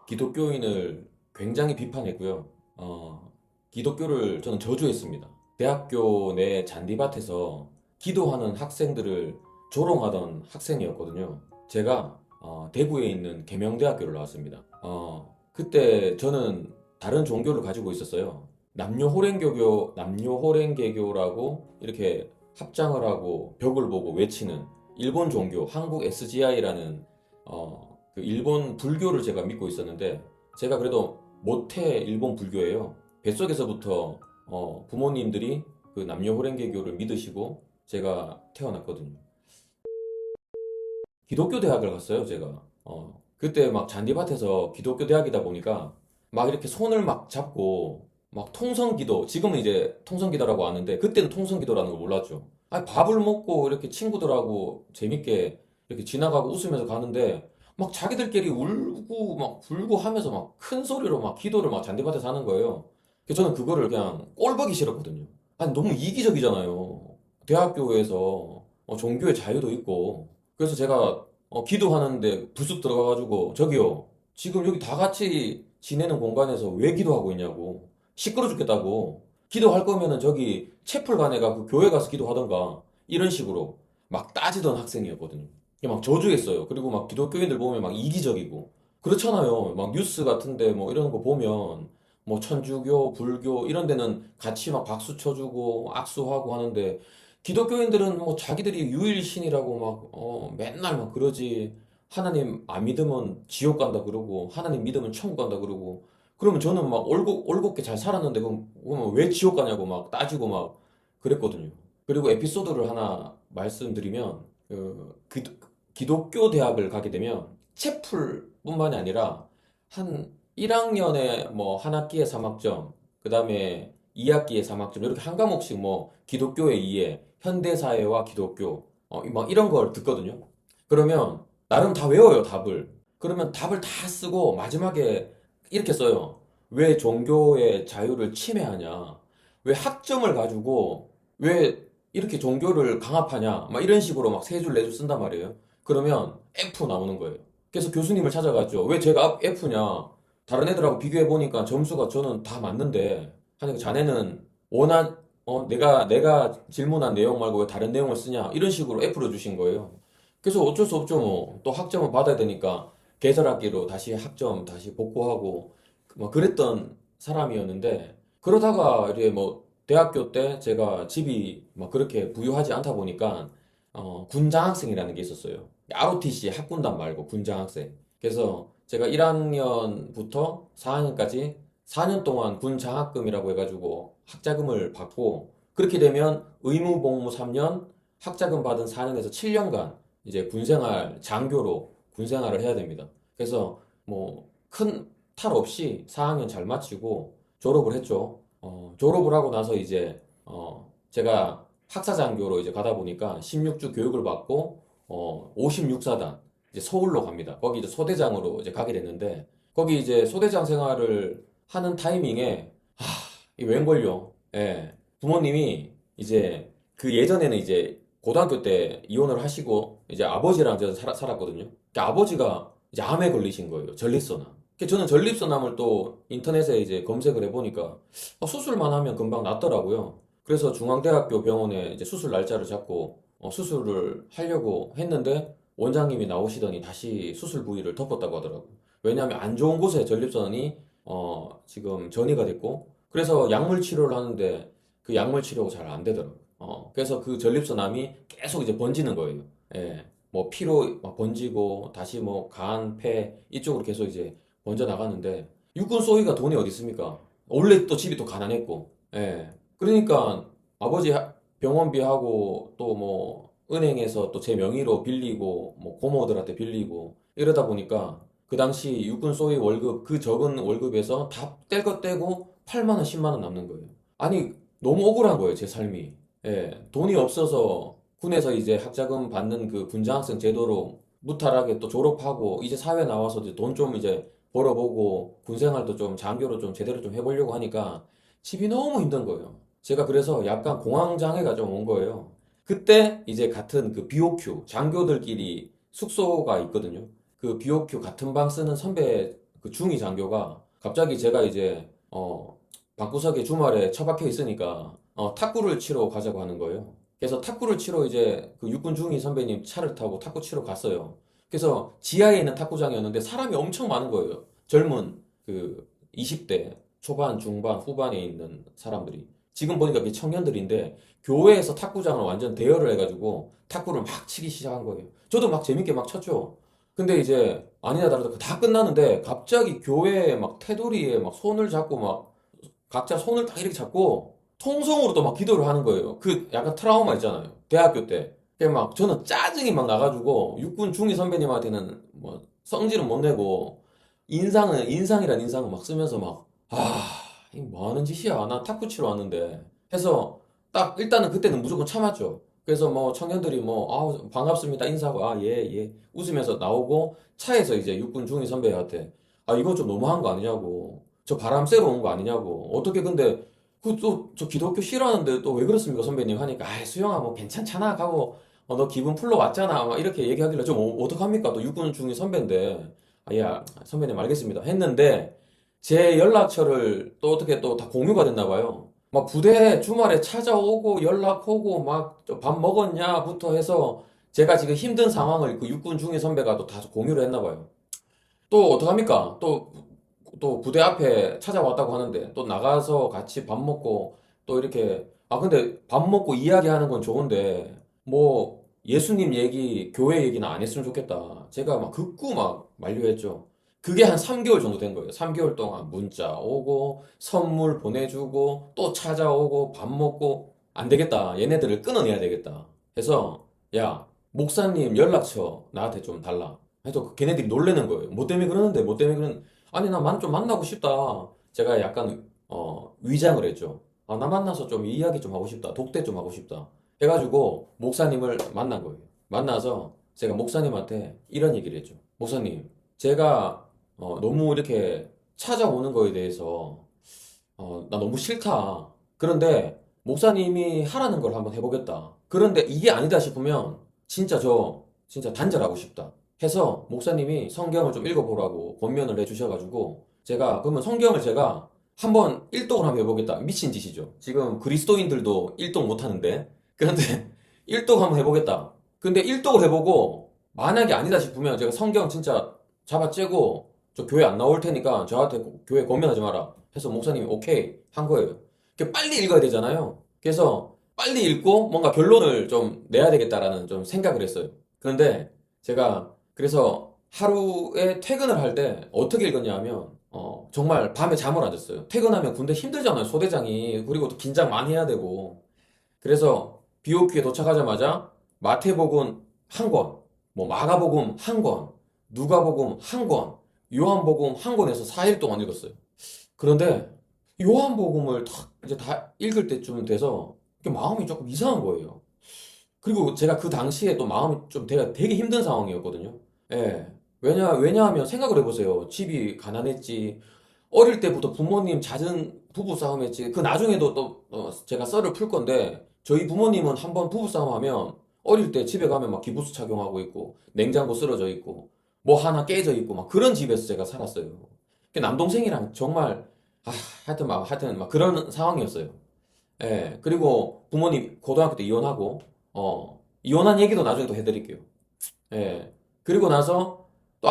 기독교인을 굉장히 비판했고요. 기독교를 저는 저주했습니다. 대학교 내 잔디밭에서 기도하는 학생들을 조롱하던 학생이었거든요. 제가 대구에 있는 계명대학교를 나왔습니다. 그때 저는 다른 종교를 가지고 있었어요. 남녀호랭개교라고 이렇게 합장을 하고 벽을 보고 외치는 일본 종교, 한국 SGI라는 그 일본 불교를 제가 믿고 있었는데, 제가 그래도 모태 일본 불교예요. 뱃속에서부터 부모님들이 그 남녀호랭개교를 믿으시고 제가 태어났거든요. 기독교 대학을 갔어요, 제가. 그때 막 잔디밭에서 기독교 대학이다 보니까 막 이렇게 손을 막 잡고 막 통성기도, 지금은 이제 통성기도라고 아는데 그때는 통성기도라는 걸 몰랐죠. 아니, 밥을 먹고 이렇게 친구들하고 재밌게 이렇게 지나가고 웃으면서 가는데 막 자기들끼리 울고 막 불고 하면서 막 큰 소리로 막 기도를 막 잔디밭에서 하는 거예요. 그래서 저는 그거를 그냥 꼴보기 싫었거든요. 아니, 너무 이기적이잖아요. 대학교에서 종교의 자유도 있고. 그래서 제가 기도하는데 불쑥 들어가가지고, 저기요, 지금 여기 다 같이 지내는 공간에서 왜 기도하고 있냐고. 시끄러 죽겠다고. 기도할 거면은 저기 채플관에 가 그 교회 가서 기도하던가. 이런 식으로 막 따지던 학생이었거든요. 막 저주했어요. 그리고 막 기독교인들 보면 막 이기적이고 그렇잖아요. 막 뉴스 같은데 뭐 이런 거 보면 뭐 천주교, 불교 이런 데는 같이 막 박수 쳐주고 악수하고 하는데, 기독교인들은 뭐 자기들이 유일신이라고 막 맨날 막 그러지. 하나님 안 믿으면 지옥 간다 그러고 하나님 믿으면 천국 간다 그러고. 그러면 저는 막 올곧게 잘 살았는데 그러면 왜 지옥 가냐고 막 따지고 막 그랬거든요. 그리고 에피소드를 하나 말씀드리면, 기독교 대학을 가게 되면 채플뿐만이 아니라 한 1학년에 뭐 한 학기에 3학점, 그 다음에 2학기에 3학점, 이렇게 한 과목씩 뭐 기독교의 이해, 현대사회와 기독교, 막 이런 걸 듣거든요. 그러면 나름 다 외워요, 답을. 그러면 답을 다 쓰고 마지막에 이렇게 써요. 왜 종교의 자유를 침해하냐? 왜 학점을 가지고 왜 이렇게 종교를 강압하냐? 막 이런 식으로 막 세 줄, 네 줄 쓴단 말이에요. 그러면 F 나오는 거예요. 그래서 교수님을 찾아갔죠. 왜 제가 F냐? 다른 애들하고 비교해 보니까 점수가 저는 다 맞는데, 하니까 자네는 내가 질문한 내용 말고 왜 다른 내용을 쓰냐? 이런 식으로 F를 주신 거예요. 그래서 어쩔 수 없죠, 뭐. 또 학점을 받아야 되니까 계절학기로 다시 학점 다시 복구하고 뭐 그랬던 사람이었는데, 그러다가 이제 뭐 대학교 때 제가 집이 막 그렇게 부유하지 않다 보니까 군장학생이라는 게 있었어요. ROTC 학군단 말고 군장학생. 그래서 제가 1학년부터 4학년까지 4년 동안 군 장학금이라고 해가지고 학자금을 받고, 그렇게 되면 의무 복무 3년, 학자금 받은 4년에서 7년간 이제 군생활, 장교로 군생활을 해야 됩니다. 그래서 뭐 큰 탈 없이 4학년 잘 마치고 졸업을 했죠. 졸업을 하고 나서 이제 제가 학사장교로 이제 가다 보니까 16주 교육을 받고 56사단 이제 서울로 갑니다. 거기 이제 소대장으로 이제 가게 됐는데, 거기 이제 소대장 생활을 하는 타이밍에 이 웬걸요? 예. 부모님이 이제 그 예전에는 이제 고등학교 때 이혼을 하시고 이제 아버지랑 제가 살았거든요. 그러니까 아버지가 이제 암에 걸리신 거예요. 전립선암. 저는 전립선암을 또 인터넷에 이제 검색을 해보니까 수술만 하면 금방 낫더라고요. 그래서 중앙대학교 병원에 이제 수술 날짜를 잡고 수술을 하려고 했는데, 원장님이 나오시더니 다시 수술 부위를 덮었다고 하더라고요. 왜냐하면 안 좋은 곳에 전립선이 지금 전이가 됐고, 그래서 약물 치료를 하는데 그 약물 치료가 잘 안 되더라고요. 그래서 그 전립선암이 계속 이제 번지는 거예요. 예. 뭐 피로 막 번지고 다시 뭐 간, 폐 이쪽으로 계속 이제 번져 나가는데, 육군 소위가 돈이 어디 있습니까? 원래 또 집이 또 가난했고, 예. 그러니까 아버지 병원비하고 또 뭐 은행에서 또 제 명의로 빌리고 뭐 고모들한테 빌리고 이러다 보니까 그 당시 육군 소위 월급, 그 적은 월급에서 다 뗄 것 떼고 8만 원, 10만 원 남는 거예요. 아니, 너무 억울한 거예요, 제 삶이. 예. 돈이 없어서 군에서 이제 학자금 받는 그 군장학생 제도로 무탈하게 또 졸업하고 이제 사회 나와서 돈 좀 이제 벌어보고 군생활도 좀 장교로 좀 제대로 좀 해보려고 하니까 집이 너무 힘든 거예요. 제가 그래서 약간 공황장애가 좀 온 거예요. 그때 이제 같은 그 BOQ 장교들끼리 숙소가 있거든요. 그 BOQ 같은 방 쓰는 선배 그 중위 장교가 갑자기 제가 이제 방구석에 주말에 처박혀 있으니까 탁구를 치러 가자고 하는 거예요. 그래서 탁구를 치러 이제 그 육군 중위 선배님 차를 타고 탁구 치러 갔어요. 그래서 지하에 있는 탁구장이었는데 사람이 엄청 많은 거예요. 젊은 그 20대 초반, 중반, 후반에 있는 사람들이. 지금 보니까 그게 청년들인데 교회에서 탁구장을 완전 대여를 해가지고 탁구를 막 치기 시작한 거예요. 저도 막 재밌게 막 쳤죠. 근데 이제 아니나 다르다 다 끝났는데 갑자기 교회에 막 테두리에 막 손을 잡고 막 각자 손을 딱 이렇게 잡고 통성으로 또 막 기도를 하는 거예요. 그 약간 트라우마 있잖아요. 대학교 때. 그게 막 저는 짜증이 막 나가지고 육군 중위 선배님한테는 뭐 성질은 못 내고 인상이란 인상을 막 쓰면서 막 이거 뭐 하는 짓이야. 나 탁구 치러 왔는데 해서 딱 일단은 그때는 무조건 참았죠. 그래서 뭐 청년들이 뭐 반갑습니다 인사하고 예 예 웃으면서 나오고 차에서 이제 육군 중위 선배한테 이거 좀 너무한 거 아니냐고 저 바람 쐬러 온 거 아니냐고 어떻게 근데 그 또 저 기독교 싫어하는데 또 왜 그렇습니까 선배님 하니까 수영아 뭐 괜찮잖아 하고 너 기분 풀러 왔잖아 막 이렇게 얘기하길래 좀 어떡합니까 또 육군 중위 선배인데 예 선배님 알겠습니다 했는데 제 연락처를 또 어떻게 또 다 공유가 됐나 봐요. 막 부대 주말에 찾아오고 연락 오고 막 밥 먹었냐부터 해서 제가 지금 힘든 상황을 그 육군 중위 선배가 또 다 공유를 했나 봐요. 또 어떡합니까? 또 부대 앞에 찾아왔다고 하는데 또 나가서 같이 밥 먹고 또 이렇게 근데 밥 먹고 이야기하는 건 좋은데 뭐 예수님 얘기, 교회 얘기는 안 했으면 좋겠다. 제가 막 극구 막 만류했죠. 그게 한 3개월 정도 된 거예요. 3개월 동안 문자 오고 선물 보내주고 또 찾아오고 밥 먹고 안 되겠다. 얘네들을 끊어내야 되겠다. 해서 야 목사님 연락처 나한테 좀 달라. 해서 걔네들이 놀래는 거예요. 뭐 때문에 그러는데 뭐 때문에 그러는 아니 나 좀 만나고 싶다. 제가 약간 위장을 했죠. 나 만나서 좀 이야기 좀 하고 싶다. 독대 좀 하고 싶다. 해가지고 목사님을 만난 거예요. 만나서 제가 목사님한테 이런 얘기를 했죠. 목사님, 제가 너무 이렇게 찾아오는 거에 대해서 나 너무 싫다. 그런데 목사님이 하라는 걸 한번 해보겠다. 그런데 이게 아니다 싶으면 진짜 단절하고 싶다. 해서 목사님이 성경을 좀 읽어보라고 권면을 해주셔가지고 그러면 성경을 제가 한번 일독을 한번 해보겠다. 미친 짓이죠. 지금 그리스도인들도 일독 못하는데. 그런데 일독 한번 해보겠다. 근데 일독을 해보고 만약에 아니다 싶으면 제가 성경 진짜 잡아째고 저 교회 안 나올 테니까 저한테 교회 권면하지 마라. 해서 목사님이 오케이 한 거예요. 빨리 읽어야 되잖아요. 그래서 빨리 읽고 뭔가 결론을 좀 내야 되겠다라는 좀 생각을 했어요. 그런데 제가 그래서 하루에 퇴근을 할 때 어떻게 읽었냐 하면 정말 밤에 잠을 안 잤어요. 퇴근하면 군대 힘들잖아요. 소대장이. 그리고 또 긴장 많이 해야 되고. 그래서 BOQ에 도착하자마자 마태복음 한 권, 뭐 마가복음 한 권, 누가복음 한 권, 요한복음 한 권에서 4일 동안 읽었어요. 그런데 요한복음을 이제 다 읽을 때쯤 돼서 마음이 조금 이상한 거예요. 그리고 제가 그 당시에 또 마음이 좀 되게 힘든 상황이었거든요. 예. 왜냐하면 생각을 해보세요. 집이 가난했지. 어릴 때부터 부모님 잦은 부부싸움 했지. 그 나중에도 또 제가 썰을 풀 건데 저희 부모님은 한번 부부싸움 하면 어릴 때 집에 가면 막 기부스 착용하고 있고 냉장고 쓰러져 있고 뭐 하나 깨져 있고 막 그런 집에서 제가 살았어요. 남동생이랑 정말 아, 하여튼 막 그런 상황이었어요. 예. 그리고 부모님 고등학교 때 이혼하고 이혼한 얘기도 나중에 또 해드릴게요. 예. 그리고 나서 또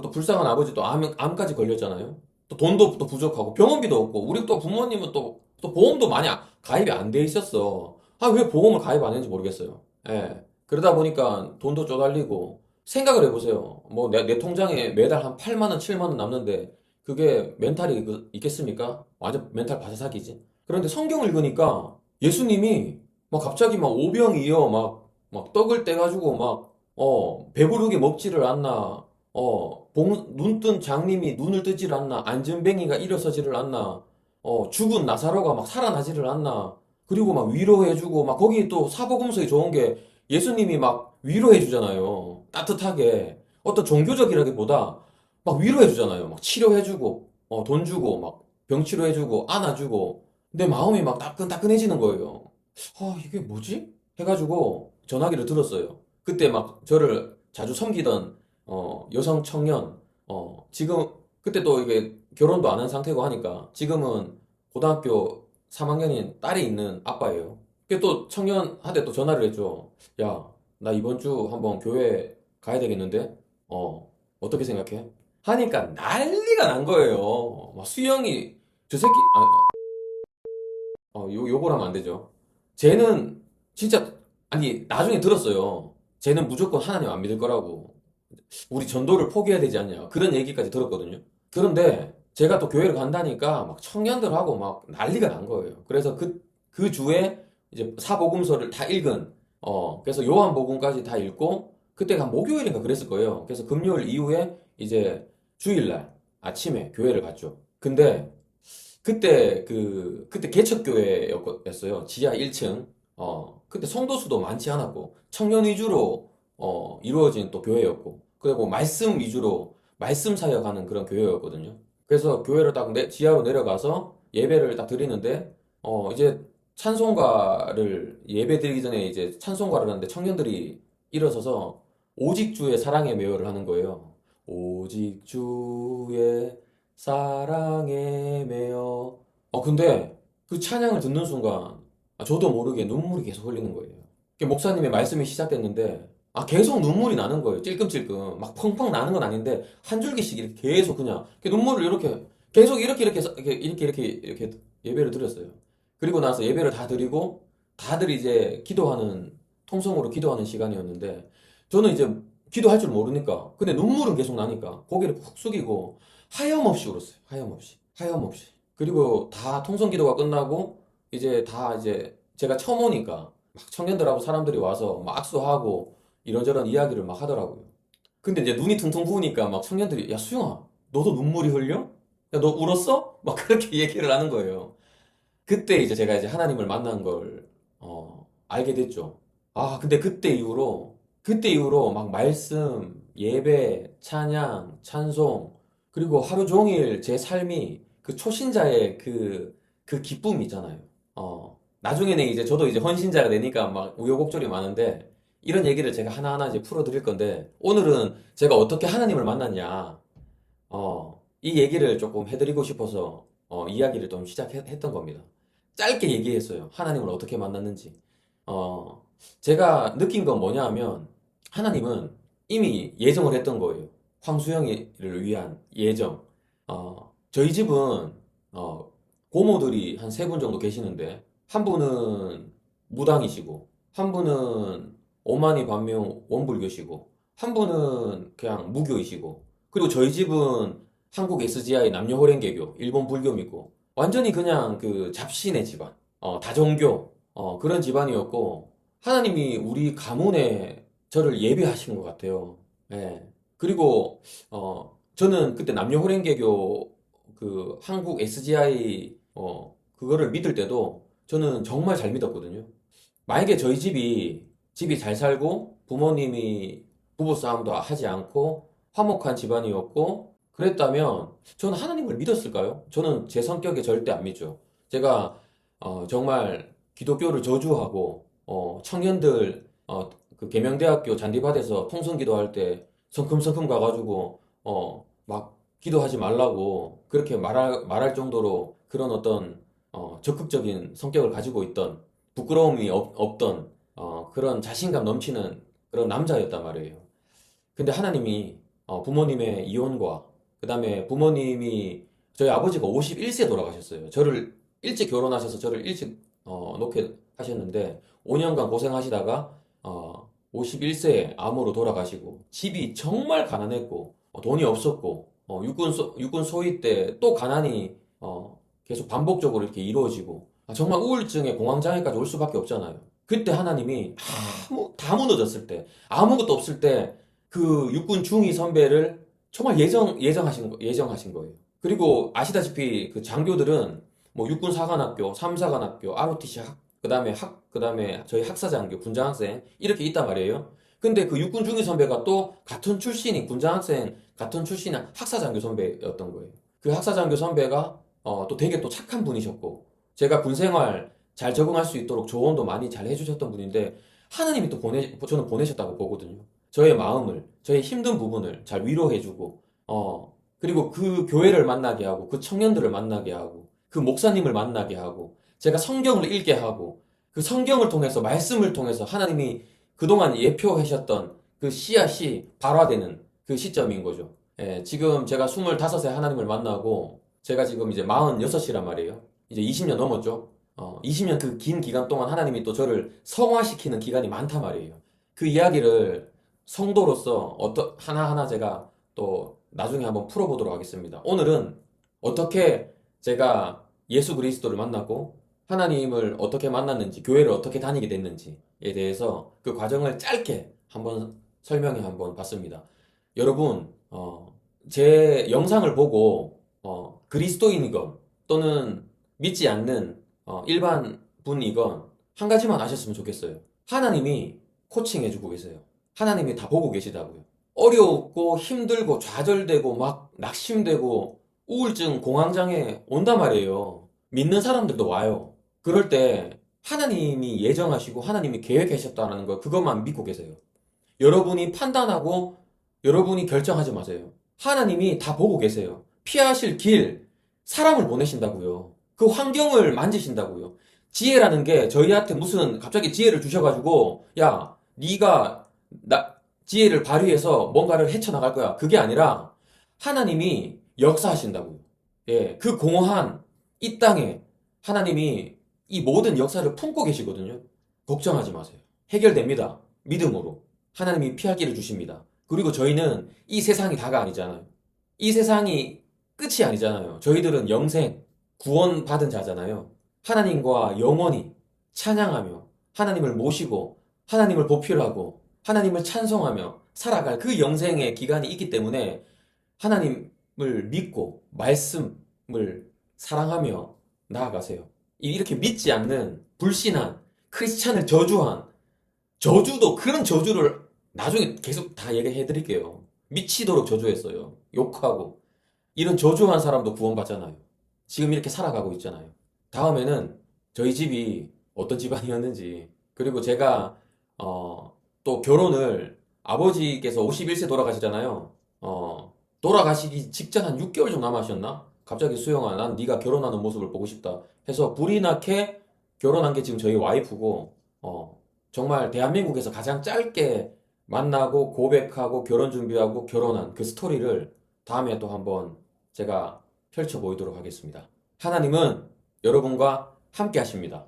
또 불쌍한 아버지 또 암까지 걸렸잖아요. 또 돈도 또 부족하고 병원비도 없고 우리 또 부모님은 또 보험도 많이 가입이 안 돼 있었어. 왜 보험을 가입 안 했는지 모르겠어요. 예. 그러다 보니까 돈도 쪼달리고 생각을 해보세요. 뭐 내 통장에 매달 한 8만 원, 7만 원 남는데 그게 멘탈이 있겠습니까? 완전 멘탈 바사삭이지. 그런데 성경을 읽으니까 예수님이 막 갑자기 막 오병이어 막 떡을 떼가지고 배부르게 먹지를 않나, 눈 뜬 장님이 눈을 뜨지를 않나, 안전뱅이가 일어서지를 않나, 죽은 나사로가 막 살아나지를 않나, 그리고 막 위로해주고, 막 거기 또 사복음서에 좋은 게 예수님이 막 위로해주잖아요. 따뜻하게. 어떤 종교적이라기보다 막 위로해주잖아요. 막 치료해주고, 돈 주고, 막 병 치료해주고, 안아주고, 내 마음이 막 따끈따끈해지는 거예요. 이게 뭐지? 해가지고 전화기를 들었어요. 그때 막 저를 자주 섬기던 여성 청년 지금 그때 또 이게 결혼도 안 한 상태고 하니까 지금은 고등학교 3학년인 딸이 있는 아빠예요. 그게 또 청년한테 또 전화를 했죠. 야, 나 이번 주 한번 교회 가야 되겠는데? 어떻게 생각해? 하니까 난리가 난 거예요. 막 수영이, 저 새끼, 욕을 하면 안 되죠. 쟤는 진짜, 아니, 나중에 들었어요. 쟤는 무조건 하나님 안 믿을 거라고. 우리 전도를 포기해야 되지 않냐. 그런 얘기까지 들었거든요. 그런데 제가 또 교회를 간다니까 막 청년들하고 막 난리가 난 거예요. 그래서 그 주에 이제 사복음서를 다 읽은, 그래서 요한복음까지 다 읽고, 그때가 한 목요일인가 그랬을 거예요. 그래서 금요일 이후에 이제 주일날 아침에 교회를 갔죠. 근데 그때 개척교회였어요. 지하 1층. 그때 성도수도 많지 않았고, 청년 위주로, 이루어진 또 교회였고, 그리고 말씀 위주로, 말씀 사역하는 그런 교회였거든요. 그래서 교회를 딱 지하로 내려가서 예배를 딱 드리는데, 이제 예배 드리기 전에 이제 찬송가를 하는데 청년들이 일어서서 오직 주의 사랑에 매여를 하는 거예요. 오직 주의 사랑에 매여. 근데 그 찬양을 듣는 순간 저도 모르게 눈물이 계속 흘리는 거예요. 목사님의 말씀이 시작됐는데 계속 눈물이 나는 거예요. 찔끔찔끔. 막 펑펑 나는 건 아닌데 한 줄기씩 이렇게 계속 그냥 눈물을 이렇게 계속 이렇게 예배를 드렸어요. 그리고 나서 예배를 다 드리고 다들 이제 통성으로 기도하는 시간이었는데 저는 이제 기도할 줄 모르니까 근데 눈물은 계속 나니까 고개를 푹 숙이고 하염없이 울었어요. 하염없이. 그리고 다 통성 기도가 끝나고 이제 제가 처음 오니까 막 청년들하고 사람들이 와서 막 악수하고 이런저런 이야기를 막 하더라고요. 근데 이제 눈이 퉁퉁 부으니까 막 청년들이 야 수영아 너도 눈물이 흘려? 야 너 울었어? 막 그렇게 얘기를 하는 거예요. 그때 이제 제가 이제 하나님을 만난 걸 알게 됐죠. 근데 그때 이후로 막 말씀, 예배, 찬양, 찬송, 그리고 하루 종일 제 삶이 그 초신자의 그 기쁨 있잖아요. 나중에는 이제 저도 이제 헌신자가 되니까 막 우여곡절이 많은데 이런 얘기를 제가 하나하나 이제 풀어드릴 건데 오늘은 제가 어떻게 하나님을 만났냐, 이 얘기를 조금 해드리고 싶어서 이야기를 좀 시작했던 겁니다. 짧게 얘기했어요. 하나님을 어떻게 만났는지. 어, 제가 느낀 건 뭐냐 하면 하나님은 이미 예정을 했던 거예요. 황수영이를 위한 예정. 저희 집은 고모들이 한 세 분 정도 계시는데 한 분은 무당이시고 한 분은 오마니 반명 원불교시고 한 분은 그냥 무교이시고 그리고 저희 집은 한국 SGI 남녀호랭개교 일본 불교 믿고 완전히 그냥 그 잡신의 집안, 다종교, 그런 집안이었고, 하나님이 우리 가문에 저를 예배하신 것 같아요. 예. 그리고, 저는 그때 남녀호랭개교 그 한국 SGI, 그거를 믿을 때도 저는 정말 잘 믿었거든요. 만약에 저희 집이 잘 살고, 부모님이 부부싸움도 하지 않고, 화목한 집안이었고, 그랬다면, 저는 하나님을 믿었을까요? 저는 제 성격에 절대 안 믿죠. 제가, 정말 기독교를 저주하고, 청년들, 그 계명대학교 잔디밭에서 통성기도할 때 성큼성큼 가가지고, 막 기도하지 말라고 그렇게 말할 정도로 그런 어떤, 적극적인 성격을 가지고 있던, 부끄러움이 없던, 그런 자신감 넘치는 그런 남자였단 말이에요. 근데 하나님이 부모님의 이혼과 그다음에 저희 아버지가 51세 돌아가셨어요. 저를 일찍 결혼하셔서 저를 일찍 놓게 하셨는데 5년간 고생하시다가 51세에 암으로 돌아가시고 집이 정말 가난했고 돈이 없었고 육군 소위 때 또 가난이 계속 반복적으로 이렇게 이루어지고 정말 우울증에 공황장애까지 올 수밖에 없잖아요. 그때 하나님이 다 무너졌을 때 아무것도 없을 때 그 육군 중위 선배를 정말 예정하신 거예요. 그리고 아시다시피 그 장교들은 뭐 육군 사관학교, 삼사관학교, ROTC 그다음에 저희 학사장교, 군장학생 이렇게 있단 말이에요. 근데 그 육군 중위 선배가 또 같은 출신인 군장학생 같은 출신인 학사장교 선배였던 거예요. 그 학사장교 선배가 또 되게 또 착한 분이셨고 제가 군 생활 잘 적응할 수 있도록 조언도 많이 잘 해주셨던 분인데 하나님이 또 저는 보내셨다고 보거든요. 저의 마음을, 저의 힘든 부분을 잘 위로해주고, 그리고 그 교회를 만나게 하고, 그 청년들을 만나게 하고, 그 목사님을 만나게 하고, 제가 성경을 읽게 하고, 그 성경을 통해서, 말씀을 통해서 하나님이 그동안 예표하셨던 그 씨앗이 발화되는 그 시점인 거죠. 예, 지금 제가 25세 하나님을 만나고, 제가 지금 이제 46이란 말이에요. 이제 20년 넘었죠. 20년 그 긴 기간 동안 하나님이 또 저를 성화시키는 기간이 많단 말이에요. 그 이야기를 성도로서 하나하나 제가 또 나중에 한번 풀어보도록 하겠습니다. 오늘은 어떻게 제가 예수 그리스도를 만났고 하나님을 어떻게 만났는지, 교회를 어떻게 다니게 됐는지에 대해서 그 과정을 짧게 한번 설명해 한번 봤습니다. 여러분, 제 영상을 보고 그리스도인이건 또는 믿지 않는 일반 분이건 한 가지만 아셨으면 좋겠어요. 하나님이 코칭해주고 계세요. 하나님이 다 보고 계시다고요. 어렵고 힘들고 좌절되고 막 낙심되고 우울증, 공황장애 온단 말이에요. 믿는 사람들도 와요. 그럴 때 하나님이 예정하시고 하나님이 계획하셨다는 거 그것만 믿고 계세요. 여러분이 판단하고 여러분이 결정하지 마세요. 하나님이 다 보고 계세요. 피하실 길, 사람을 보내신다고요. 그 환경을 만지신다고요. 지혜라는 게 저희한테 무슨 갑자기 지혜를 주셔가지고 야, 네가 지혜를 발휘해서 뭔가를 헤쳐나갈 거야. 그게 아니라 하나님이 역사하신다고요. 예, 그 공허한 이 땅에 하나님이 이 모든 역사를 품고 계시거든요. 걱정하지 마세요. 해결됩니다. 믿음으로. 하나님이 피할 길을 주십니다. 그리고 저희는 이 세상이 다가 아니잖아요. 이 세상이 끝이 아니잖아요. 저희들은 영생, 구원받은 자잖아요. 하나님과 영원히 찬양하며 하나님을 모시고 하나님을 보필하고 하나님을 찬송하며 살아갈 그 영생의 기간이 있기 때문에 하나님을 믿고 말씀을 사랑하며 나아가세요. 이렇게 믿지 않는 불신한 크리스찬을 저주한 저주도 그런 저주를 나중에 계속 다 얘기해 드릴게요. 미치도록 저주했어요. 욕하고 이런 저주한 사람도 구원받잖아요. 지금 이렇게 살아가고 있잖아요. 다음에는 저희 집이 어떤 집안이었는지 그리고 제가 또 결혼을 아버지께서 51세 돌아가시잖아요. 돌아가시기 직전 한 6개월 좀 남았셨나? 갑자기 수영아, 난 네가 결혼하는 모습을 보고 싶다 해서 불이 나게 결혼한 게 지금 저희 와이프고 정말 대한민국에서 가장 짧게 만나고 고백하고 결혼 준비하고 결혼한 그 스토리를 다음에 또 한번 제가 펼쳐 보이도록 하겠습니다. 하나님은 여러분과 함께 하십니다.